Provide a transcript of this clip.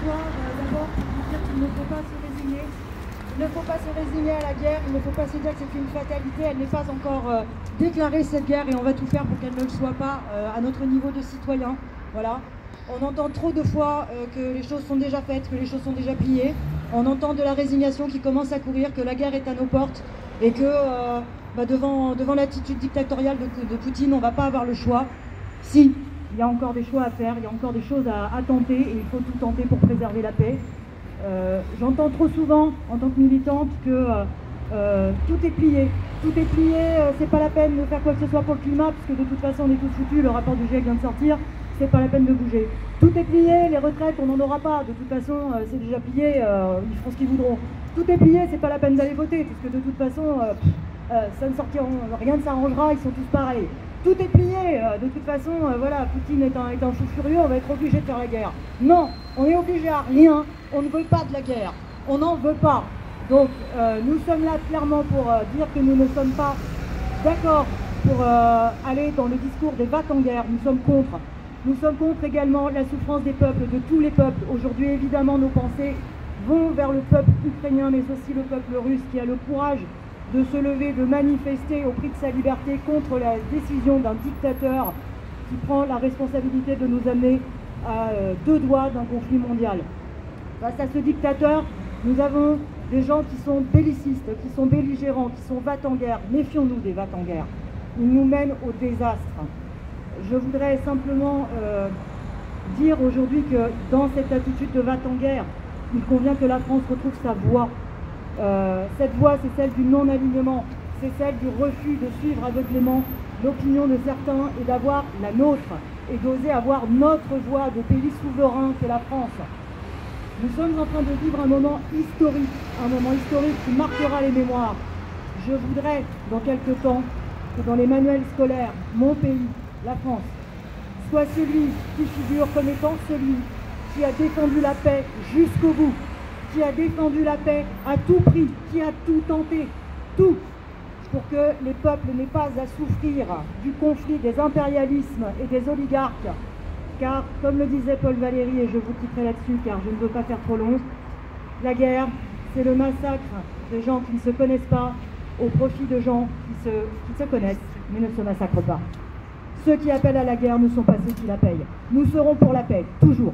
m'asseoir d'abord pour vous dire qu'il ne faut pas se résigner. Il ne faut pas se résigner à la guerre, il ne faut pas se dire que c'est une fatalité, elle n'est pas encore déclarée cette guerre et on va tout faire pour qu'elle ne le soit pas à notre niveau de citoyen. Voilà. On entend trop de fois que les choses sont déjà faites, que les choses sont déjà pliées. On entend de la résignation qui commence à courir, que la guerre est à nos portes et que devant l'attitude dictatoriale de Poutine, on ne va pas avoir le choix. Si, il y a encore des choix à faire, il y a encore des choses à tenter et il faut tout tenter pour préserver la paix. J'entends trop souvent, en tant que militante, que tout est plié. Tout est plié, c'est pas la peine de faire quoi que ce soit pour le climat, puisque de toute façon on est tous foutus, le rapport du GIEC vient de sortir, c'est pas la peine de bouger. Tout est plié, les retraites on n'en aura pas, de toute façon c'est déjà plié, ils feront ce qu'ils voudront. Tout est plié, c'est pas la peine d'aller voter, puisque de toute façon ça ne sortira, rien ne s'arrangera, ils sont tous pareils. Tout est plié, de toute façon, voilà, Poutine est un fou furieux, on va être obligé de faire la guerre. Non, on est obligé à rien, on ne veut pas de la guerre, on n'en veut pas. Donc nous sommes là clairement pour dire que nous ne sommes pas d'accord pour aller dans le discours des va-t-en-guerre, nous sommes contre. Nous sommes contre également la souffrance des peuples, de tous les peuples. Aujourd'hui, évidemment, nos pensées vont vers le peuple ukrainien, mais aussi le peuple russe qui a le courage de se lever, de manifester au prix de sa liberté contre la décision d'un dictateur qui prend la responsabilité de nous amener à deux doigts d'un conflit mondial. Face à ce dictateur, nous avons des gens qui sont bellicistes, qui sont belligérants, qui sont va-t-en-guerre. Méfions-nous des va-t-en-guerre. Ils nous mènent au désastre. Je voudrais simplement dire aujourd'hui que dans cette attitude de va-t-en-guerre, il convient que la France retrouve sa voie. Cette voie, c'est celle du non-alignement, c'est celle du refus de suivre aveuglément l'opinion de certains et d'avoir la nôtre, et d'oser avoir notre voie de pays souverain qu'est la France. Nous sommes en train de vivre un moment historique qui marquera les mémoires. Je voudrais, dans quelques temps, que dans les manuels scolaires, mon pays, la France, soit celui qui figure comme étant celui qui a défendu la paix jusqu'au bout, qui a défendu la paix à tout prix, qui a tout tenté, tout, pour que les peuples n'aient pas à souffrir du conflit des impérialismes et des oligarques. Car, comme le disait Paul Valéry, et je vous quitterai là-dessus car je ne veux pas faire trop long, la guerre, c'est le massacre de gens qui ne se connaissent pas au profit de gens qui se connaissent mais ne se massacrent pas. Ceux qui appellent à la guerre ne sont pas ceux qui la payent. Nous serons pour la paix, toujours.